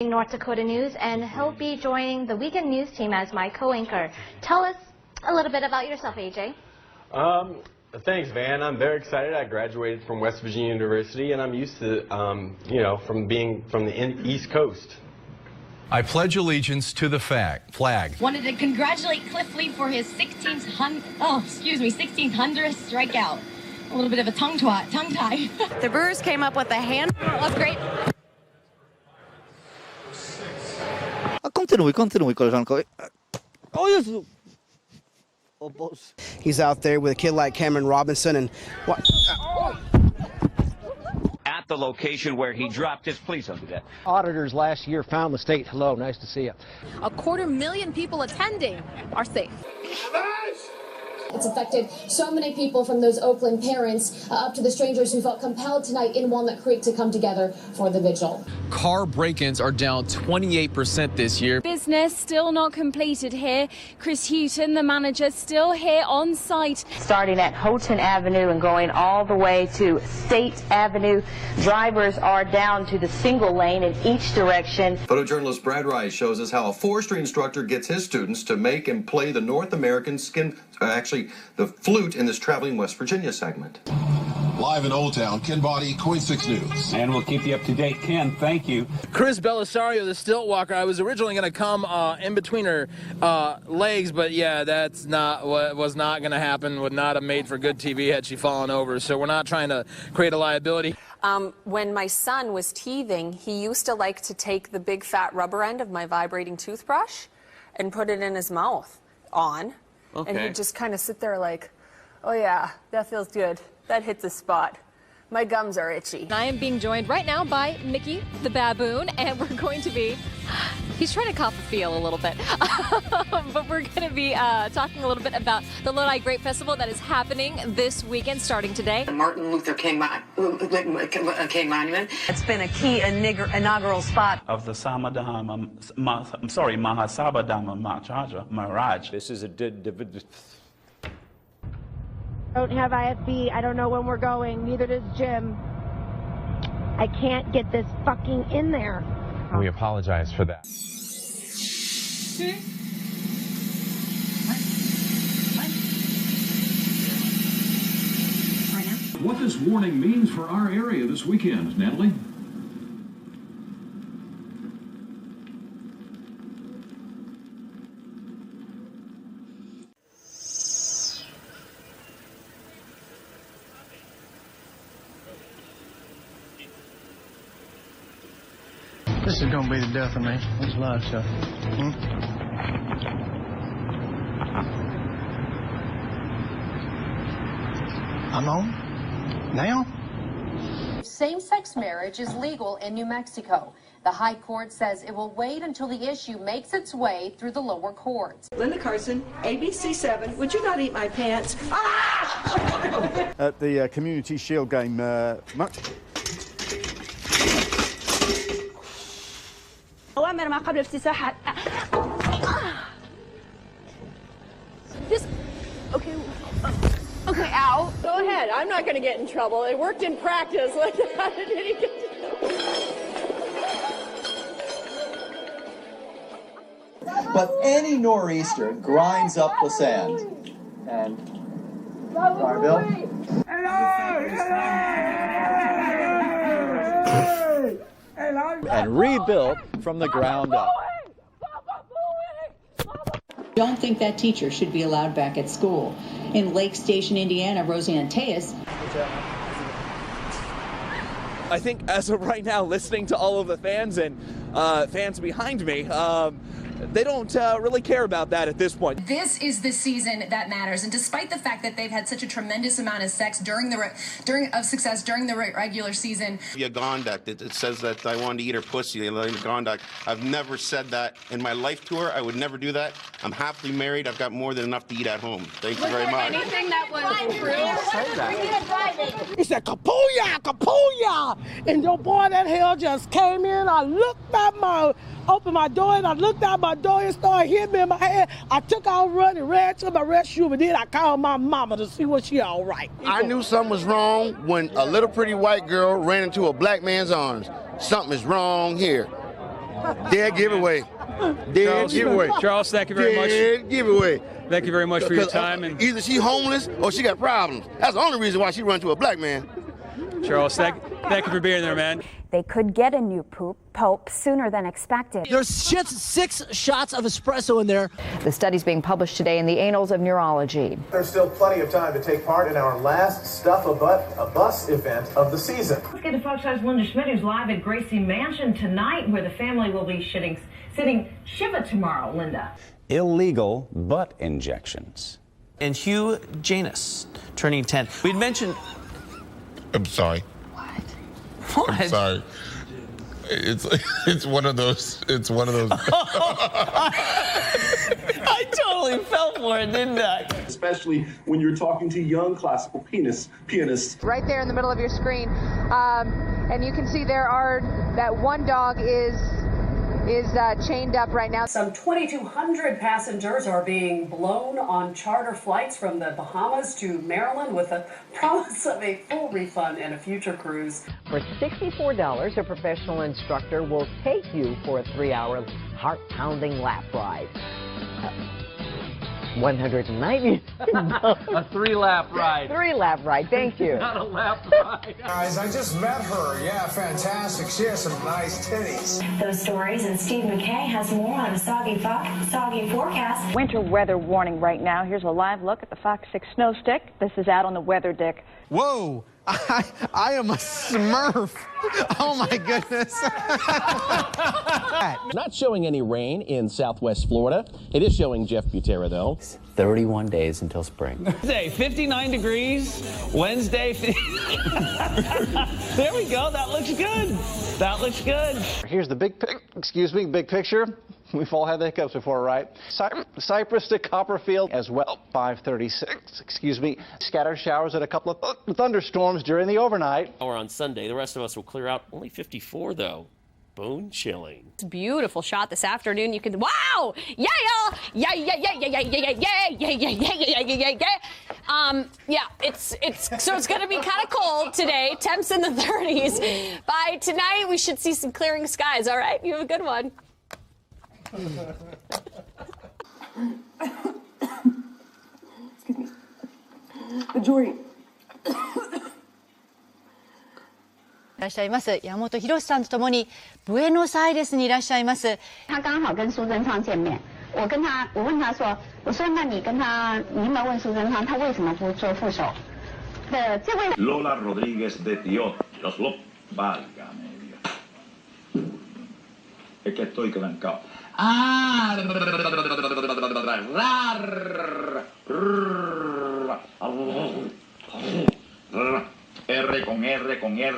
North Dakota News, and he'll be joining the Weekend News team as my co-anchor. Tell us a little bit about yourself, AJ. Thanks, Van. I'm very excited. I graduated from West Virginia University, and I'm used to, from being from the East Coast. I pledge allegiance to the flag. Wanted to congratulate Cliff Lee for his 1600th strikeout. A little bit of a tongue tie. The Brewers came up with a handful of great. Continue, koleżanko. O Jezu. O Boże. He's out there with a kid like Cameron Robinson and what? At the location where he dropped his, please don't do that. Auditors last year found the state. Hello, nice to see you. 250,000 people attending are safe. It's affected so many people, from those Oakland parents up to the strangers who felt compelled tonight in Walnut Creek to come together for the vigil. Car break-ins are down 28% this year. Business still not completed here. Chris Houghton, the manager, still here on site. Starting at Houghton Avenue and going all the way to State Avenue, drivers are down to the single lane in each direction. Photojournalist Brad Rice shows us how a forestry instructor gets his students to make and play the North American the flute in this Traveling West Virginia segment. Live in Old Town, Ken Body, Coin 6 News. And we'll keep you up to date. Ken, thank you. Chris Belisario, the stilt walker. I was originally going to come in between her legs, but yeah, that's not what was not going to happen. Would not have made for good TV had she fallen over. So we're not trying to create a liability. When my son was teething, he used to like to take the big fat rubber end of my vibrating toothbrush and put it in his mouth Okay. And he'd just kind of sit there like, oh yeah, that feels good. That hits a spot. My gums are itchy. I am being joined right now by Mickey the baboon, and we're going to be, he's trying to cop a feel a little bit, but we're going to be talking a little bit about the Lodi Grape Festival that is happening this weekend, starting today. The Martin Luther King Monument. It's been a key inaugural spot of the Mahasabadama Maharaj. This is a Don't have IFB. I don't know when we're going. Neither does Jim. I can't get this fucking in there. We apologize for that. What this warning means for our area this weekend, Natalie? This is going to be the death of me. This live stuff. I'm on? Now? Same-sex marriage is legal in New Mexico. The High Court says it will wait until the issue makes its way through the lower courts. Linda Carson, ABC7. Would you not eat my pants? At the Community Shield game, much. أوامر ما قبل افتتاح. Okay, ow. Go ahead. I'm not going to get in trouble. It worked in practice. Like, how did he get But any nor'easter grinds up the sand. And sorry, Bill. And rebuilt from the ground up. Don't think that teacher should be allowed back at school. In Lake Station, Indiana, Roseanne Tejas. I think as of right now, listening to all of the fans and fans behind me, they don't really care about that at this point. This is the season that matters, and despite the fact that they've had such a tremendous amount of success during the regular season. A Gondak, it says that I wanted to eat her pussy. Gondak. I've never said that in my life tour. I would never do that. I'm happily married. I've got more than enough to eat at home. Thank you very much. anything that was true? He said, Kapuya, Kapuya! And your boy, that hell just came in. I looked at opened my door, and I looked out my door and started hitting me in my head. I took out running, ran to my restroom, and then I called my mama to see was she all right. I knew something was wrong when a little pretty white girl ran into a black man's arms. Something is wrong here. Dead giveaway. Dead giveaway. Charles, thank you very much. Dead giveaway. Thank you very much for your time. And either she homeless or she got problems. That's the only reason why she run to a black man. Charles, thank you for being there, man. They could get a new pope sooner than expected. There's just 6 shots of espresso in there. The study's being published today in the Annals of Neurology. There's still plenty of time to take part in our last Stuff a Bus event of the season. Let's get to Fox 5's Linda Schmidt, who's live at Gracie Mansion tonight, where the family will be sitting Shiva tomorrow. Linda. Illegal butt injections. And Hugh Janus, turning 10. We'd mentioned... I'm sorry. What? I'm sorry. It's one of those. It's one of those. I totally fell for it, didn't I? Especially when you're talking to young classical pianists. Right there in the middle of your screen, and you can see that one dog is chained up right now. Some 2,200 passengers are being blown on charter flights from the Bahamas to Maryland with a promise of a full refund and a future cruise. For $64, a professional instructor will take you for a 3-hour heart-pounding lap ride. $190. A 3-lap ride. 3-lap ride, thank you. Not a lap ride. Guys, I just met her. Yeah, fantastic. She has some nice titties. Those stories, and Steve McKay has more on a soggy forecast. Winter weather warning right now. Here's a live look at the Fox 6 snow stick. This is out on the weather dick. Whoa, I am a smurf. Oh my goodness. Not showing any rain in southwest Florida. It is showing Jeff Butera, though. 31 days until spring. Wednesday, 59 degrees. Wednesday, there we go. That looks good. That looks good. Here's the big picture. We've all had the hiccups before, right? Cypress to Copperfield as well. 5:36. Scattered showers and a couple of thunderstorms during the overnight. Or on Sunday. The rest of us will clear out. Only 54 though. Bone chilling. It's a beautiful shot this afternoon. You can, wow! Yeah, y'all! Yeah. So it's gonna be kind of cold today. Temps in the 30s. By tonight, we should see some clearing skies. All right, you have a good one. Excuse me. Jory. いらっしゃいます山本博さんとともにブエノスアイレスにいらっしゃいます。他刚好跟苏贞昌见面，我问他说，我说那你有没有问苏贞昌他为什么不做副手？这位 Lola Rodríguez de Dios válgame Dios. Es que estoy trancado. R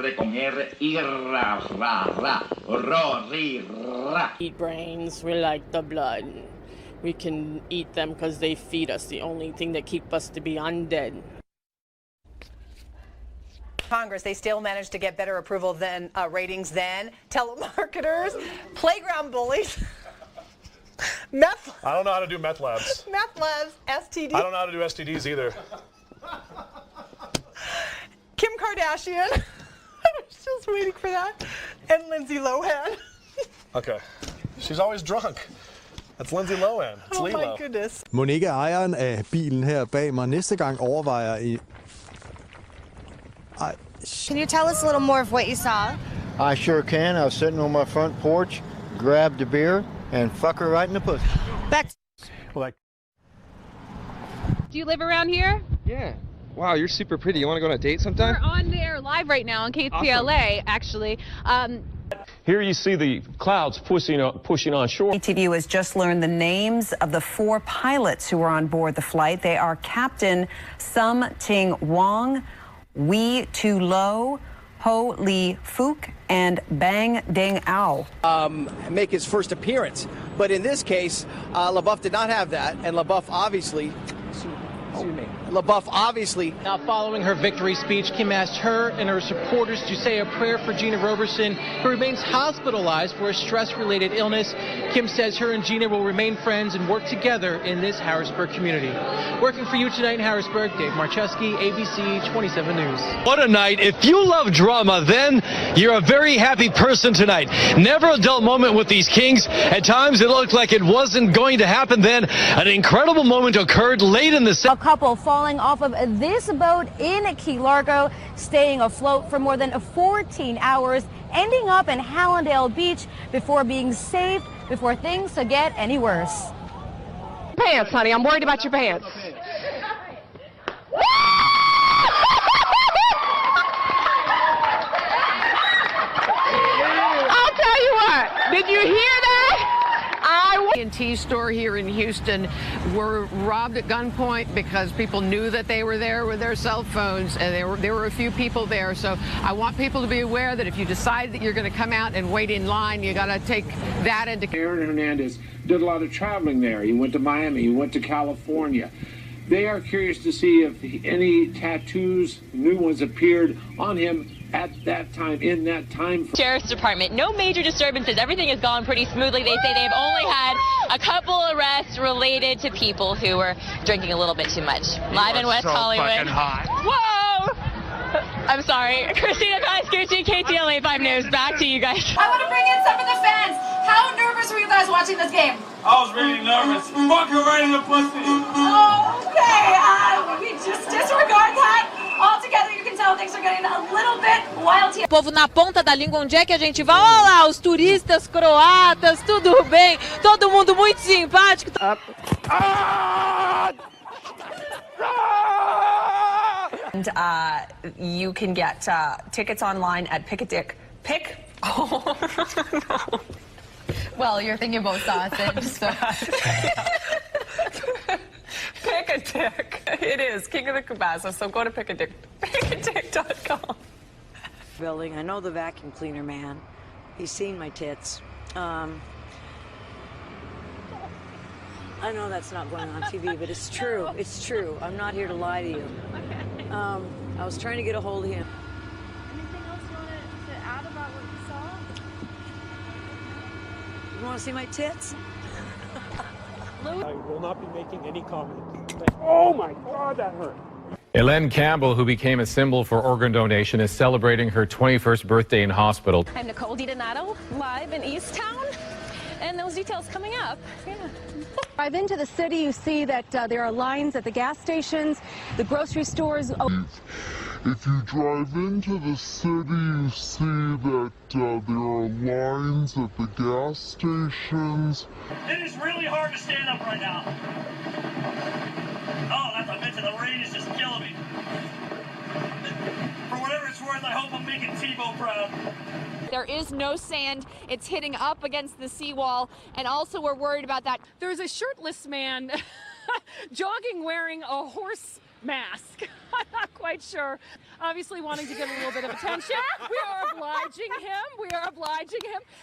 con R y ra. Eat brains, we like the blood. We can eat them because they feed us, the only thing that keep us to be undead. Congress, they still managed to get better approval than ratings than telemarketers, playground bullies, meth. I don't know how to do meth labs. Meth labs, STDs. I don't know how to do STDs either. Kim Kardashian. I was just waiting for that. And Lindsay Lohan. Okay. She's always drunk. That's Lindsay Lohan. It's Oh Lilo. my goodness. Monique er ejeren af bilen her bag mig. Næste gang overvejer I... Can you tell us a little more of what you saw? I sure can. I was sitting on my front porch, grabbed a beer, and fuck her right in the pussy. Back. Do you live around here? Yeah. Wow, you're super pretty. You want to go on a date sometime? We're on there live right now on KCLA, actually. Here you see the clouds pushing on shore. ATV has just learned the names of the 4 pilots who were on board the flight. They are Captain Sum Ting Wong, Wee Tu Lo, Ho Lee Fook, and Bang Ding Ao. Make his first appearance. But in this case, LaBeouf did not have that, and LaBeouf obviously LaBeouf, obviously. Now, following her victory speech, Kim asked her and her supporters to say a prayer for Gina Roberson, who remains hospitalized for a stress-related illness. Kim says her and Gina will remain friends and work together in this Harrisburg community. Working for you tonight in Harrisburg, Dave Marcheski, ABC 27 News. What a night. If you love drama, then you're a very happy person tonight. Never a dull moment with these Kings. At times, it looked like it wasn't going to happen. Then an incredible moment occurred late in the set. A couple falling off of this boat in Key Largo, staying afloat for more than 14 hours, ending up in Hallandale Beach before being saved before things could get any worse. Pants, honey. I'm worried about your pants. I'll tell you what. Did you hear that? T store here in Houston were robbed at gunpoint because people knew that they were there with their cell phones, and there were a few people there. So I want people to be aware that if you decide that you're going to come out and wait in line, you got to take that into. Aaron Hernandez did a lot of traveling there. He went to Miami. He went to California. They are curious to see if any tattoos, new ones, appeared on him at that time, in that time. Sheriff's Department, no major disturbances. Everything has gone pretty smoothly. They say they've only had a couple arrests related to people who were drinking a little bit too much. Live in West Hollywood. Fucking hot. Whoa! I'm sorry. Christina Pascucci, KTLA 5 News. Back to you guys. I want to bring in some of the fans. How nervous were you guys watching this game? I was really nervous. Fuck her right in the pussy. Okay, we just disregard that. Altogether, you can tell things are getting a little bit wild here. Povo na ponta da língua, onde é que a gente vai? Olha lá, os turistas croatas, tudo bem, todo mundo muito simpático. And you can get tickets online at Pick. Oh, no. Well, you're thinking about sausage, so. Pick a Dick. It is King of the Cabasa, so go to pickadick.com. Building. I know the vacuum cleaner man. He's seen my tits. I know that's not going on TV, but it's true. It's true. I'm not here to lie to you. I was trying to get a hold of him. Anything else you want to add about what you saw? You want to see my tits? I will not be making any comment. Oh my God, that hurt. Elaine Campbell, who became a symbol for organ donation, is celebrating her 21st birthday in hospital. I'm Nicole DiDonato, live in East Town, and those details coming up. Yeah. Drive into the city, you see that there are lines at the gas stations, the grocery stores. If you drive into the city, you see that there are lines at the gas stations. It is really hard to stand up right now. Oh, not to mention the rain is just killing me. For whatever it's worth, I hope I'm making Tebow proud. There is no sand. It's hitting up against the seawall, and also we're worried about that. There's a shirtless man jogging wearing a horse mask. I'm not quite sure. Obviously wanting to get a little bit of attention. We are obliging him.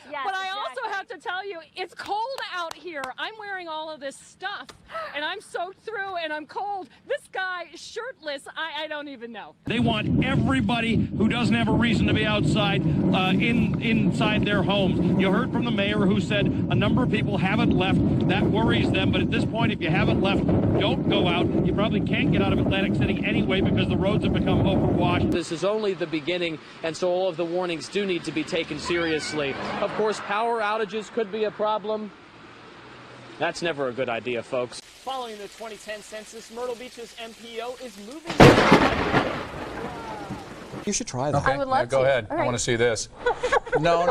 Yes, but I exactly. also have to tell you, it's cold out here. I'm wearing all of this stuff, and I'm soaked through, and I'm cold. This guy, shirtless, I don't even know. They want everybody who doesn't have a reason to be outside inside their homes. You heard from the mayor who said a number of people haven't left. That worries them, but at this point, if you haven't left, don't go out. You probably can't get out of Atlantic City anyway because the roads have become overwashed. This is only the beginning, and so all of the warnings do need to be taken seriously. Of course, power outages could be a problem. That's never a good idea, folks. Following the 2010 census, Myrtle Beach's MPO is moving. You should try that. Okay. I would love go to. ahead. All I right. want to see this. No.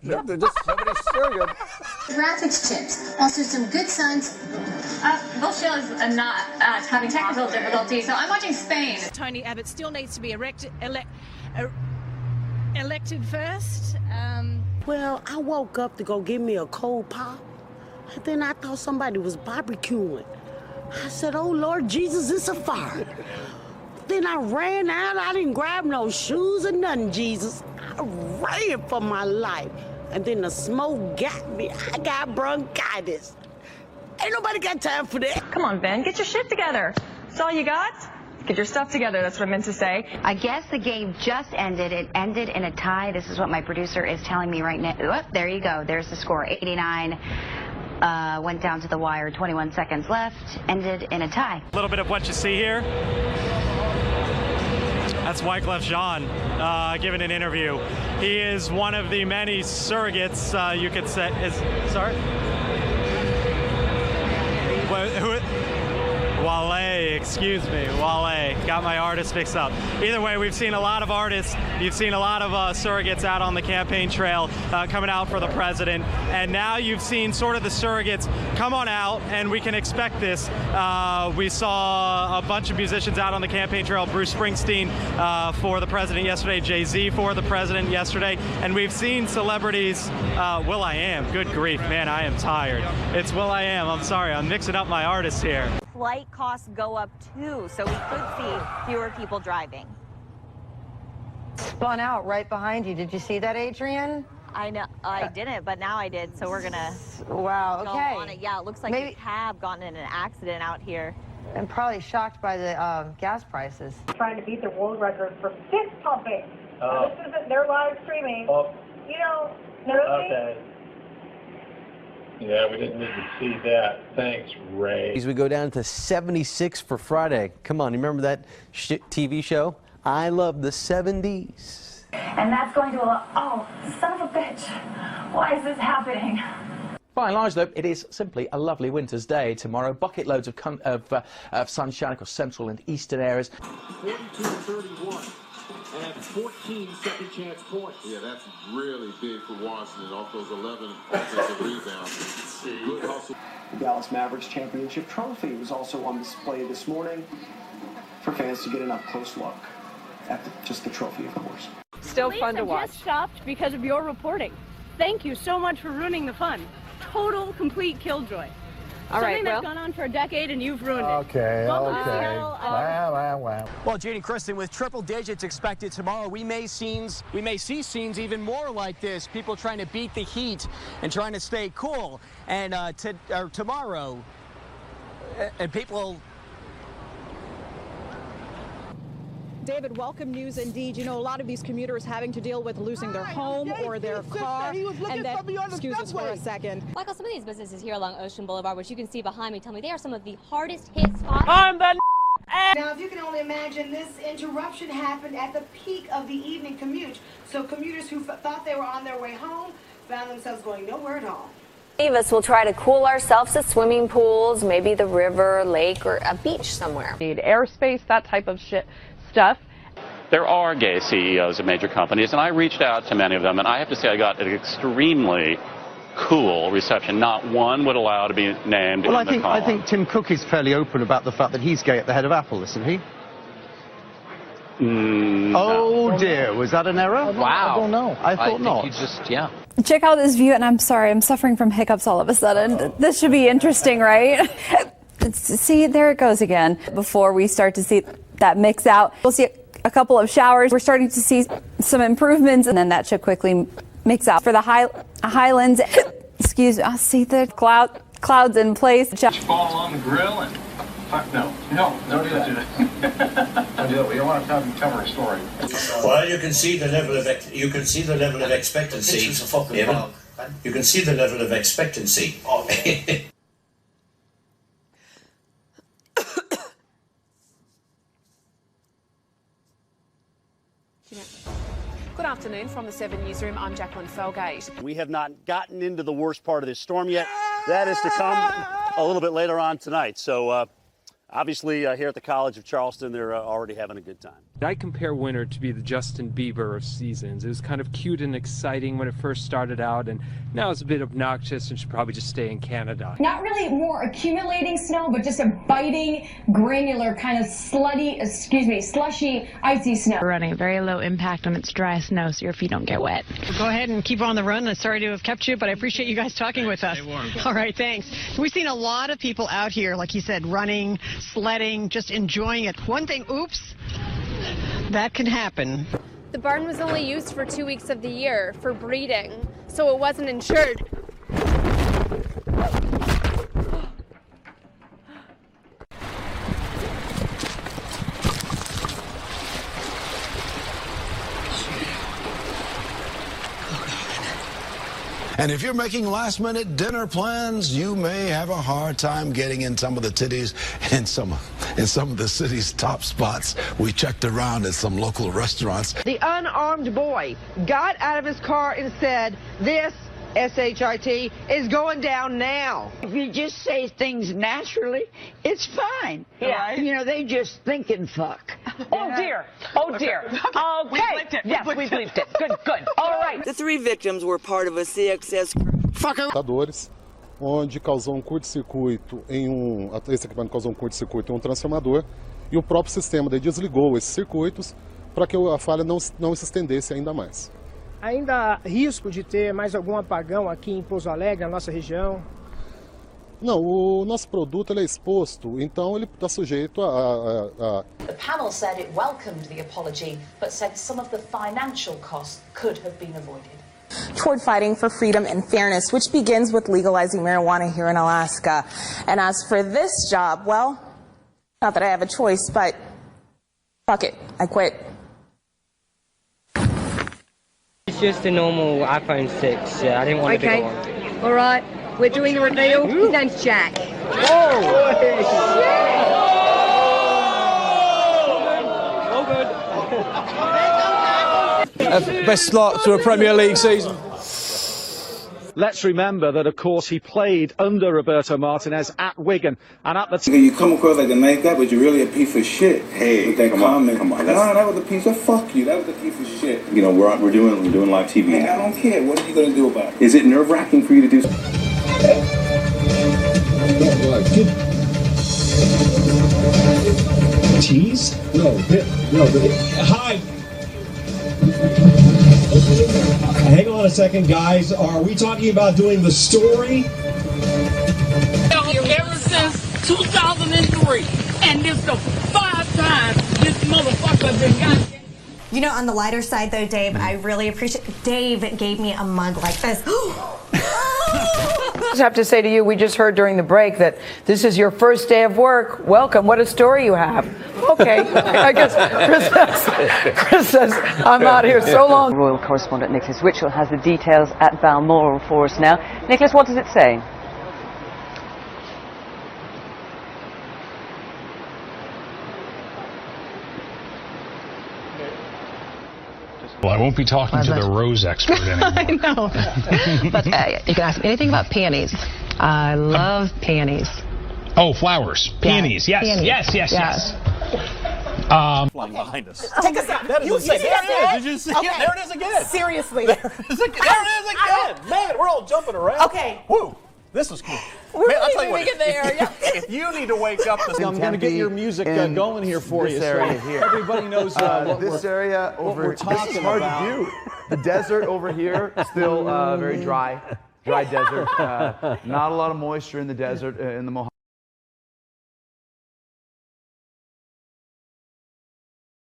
Nobody's sure good. Graphics chips. Also some good signs. Bullshit is not having technical difficulties, so I'm watching Spain. Tony Abbott still needs to be elected first. Well, I woke up to go get me a cold pop, and then I thought somebody was barbecuing. I said, oh, Lord Jesus, it's a fire. Then I ran out. I didn't grab no shoes or nothing, Jesus. I ran for my life. And then the smoke got me. I got bronchitis. Ain't nobody got time for that. Come on, Ben, get your shit together. That's all you got? Get your stuff together, that's what I meant to say. I guess the game just ended. It ended in a tie. This is what my producer is telling me right now. Oh, there you go. There's the score. 89. Went down to the wire. 21 seconds left. Ended in a tie. A little bit of what you see here. That's Wyclef Jean giving an interview. He is one of the many surrogates, you could say. Sorry? Wale, excuse me, Wale. Got my artist mixed up. Either way, we've seen a lot of artists. You've seen a lot of surrogates out on the campaign trail coming out for the president. And now you've seen sort of the surrogates come on out, and we can expect this. We saw a bunch of musicians out on the campaign trail. Bruce Springsteen for the president yesterday, Jay-Z for the president yesterday. And we've seen celebrities, will.i.am, good grief, man, I am tired. It's will.i.am, I'm sorry, I'm mixing up my artists here. Flight costs go up too, so we could see fewer people driving. Spun out right behind you. Did you see that, Adrian? I know I didn't, but now I did, so we're gonna wow, go okay. on it. Yeah, it looks like a cab gotten in an accident out here. And probably shocked by the gas prices. Trying to beat the world record for fist pumping. This isn't their live streaming. You know, okay. Yeah, we didn't need to see that. Thanks, Ray. As we go down to 76 for Friday. Come on, you remember that TV show? I love the 70s. And that's going to allow, oh, son of a bitch. Why is this happening? By and large, though, it is simply a lovely winter's day tomorrow. Bucket loads of sunshine across central and eastern areas. 42-31. And 14 second chance points. Yeah, that's really big for Washington off those 11 offensive rebounds. Good hustle. The Dallas Mavericks championship trophy was also on display this morning for fans to get an up-close look at just the trophy, of course. Still fun to watch. Just stopped because of your reporting. Thank you so much for ruining the fun. Total, complete killjoy. All right, Something that's gone on for a decade and you've ruined it. Okay. Wow. Well, Janie Kristen, with triple digits expected tomorrow, we may see scenes even more like this. People trying to beat the heat and trying to stay cool. And tomorrow, and people. David, welcome news indeed. You know, a lot of these commuters having to deal with losing their home or their car. And then, excuse us for a second. Michael, some of these businesses here along Ocean Boulevard, which you can see behind me, tell me they are some of the hardest hit spots. I'm the Now, if you can only imagine, this interruption happened at the peak of the evening commute. So commuters who thought they were on their way home found themselves going nowhere at all. Many of us will try to cool ourselves at swimming pools, maybe the river, lake, or a beach somewhere. Need airspace, that type of stuff. There are gay CEOs of major companies, and I reached out to many of them, and I have to say I got an extremely cool reception. Not one would allow to be named. Well, I think Tim Cook is fairly open about the fact that he's gay at the head of Apple, isn't he? Oh dear, was that an error? Wow. I don't know. I thought not. You just, yeah. Check out this view, and I'm sorry, I'm suffering from hiccups all of a sudden. This should be interesting, right? See, there it goes again. Before we start to see that mix out, we'll see a couple of showers. We're starting to see some improvements, and then that should quickly mix out. For the highlands, excuse me, I'll see the clouds in place. Fall on the grill and no, don't do that. Don't do that. We don't want to cover a story. Well, you can see the level of expectancy. You can see the level of expectancy. Good afternoon from the 7 Newsroom. I'm Jacqueline Felgate. We have not gotten into the worst part of this storm yet. That is to come a little bit later on tonight. So obviously here at the College of Charleston, they're already having a good time. I compare winter to be the Justin Bieber of seasons. It was kind of cute and exciting when it first started out, and now it's a bit obnoxious and should probably just stay in Canada. Not really more accumulating snow, but just a biting, granular, kind of slushy, icy snow. We're running very low impact on its dry snow, so your feet don't get wet. Go ahead and keep on the run. I'm sorry to have kept you, but I appreciate you guys talking with us. All right, thanks. We've seen a lot of people out here, like you said, running, sledding, just enjoying it. One thing, oops, that can happen. The barn was only used for 2 weeks of the year for breeding, so it wasn't insured. And if you're making last-minute dinner plans, you may have a hard time getting in some of the titties in some of the city's top spots. We checked around at some local restaurants. The unarmed boy got out of his car and said, "This S-H-I-T is going down now." If you just say things naturally, it's fine. Yeah. Right? You know, they just think and fuck. Oh dear. Oh dear. Okay. We bleeped it. Yes, we bleeped it. Good, good. All right. The 3 victims were part of a CXS onde causou curto-circuito esse equipamento causou curto-circuito em transformador e o próprio sistema desligou esses circuitos para que a falha não se estendesse ainda mais. Ainda há risco de ter mais algum apagão aqui em Pouso Alegre, na nossa região? Não, o nosso produto ele é exposto, então ele está sujeito a... The panel said it welcomed the apology, but said some of the financial costs could have been avoided. Toward fighting for freedom and fairness, which begins with legalizing marijuana here in Alaska. And as for this job, well, not that I have a choice, but fuck it, I quit. It's just a normal iPhone 6, yeah, I didn't want to be one. All right. We're doing the reveal. His name's Jack. Best luck to a Premier League season. Let's remember that, of course, he played under Roberto Martinez at Wigan, and at the you come across like a nice guy, but you're really a piece of shit. Hey, with that comment. Come on. No, that was a piece of fuck you. That was a piece of shit. You know, we're doing live TV. Hey, I don't care. What are you gonna do about it? Is it nerve-wracking for you to do? Cheese? No. Hi. Hang on a second, guys. Are we talking about doing the story? Ever since 2003, and this the 5 times this motherfucker been got. You know, on the lighter side, though, Dave, I really appreciate. Dave gave me a mug like this. I just have to say to you, we just heard during the break that this is your first day of work. Welcome. What a story you have. Okay. I guess Chris says I'm out here so long. Royal correspondent Nicholas Ritchell has the details at Balmoral for us now. Nicholas, what does it say? Well, I won't be talking to the rose expert anymore. I know. But you can ask me anything about peonies. I love peonies. Oh, flowers. Peonies. Yeah. Yes. Peonies. Yes. Flying behind us. Take us out. That is insane. There it is. Did you see it? There it is again. Seriously. There it is again. Man, we're all jumping around. Okay. Woo. This is cool. We're Man, I'll really tell you what, moving in the area. if you need to wake up this, I'm going to get your music going here for you. Area so here. Everybody knows what this area over. we're talking this is hard about. to do. The desert over here, still very dry desert. Not a lot of moisture in the desert in the Mojave.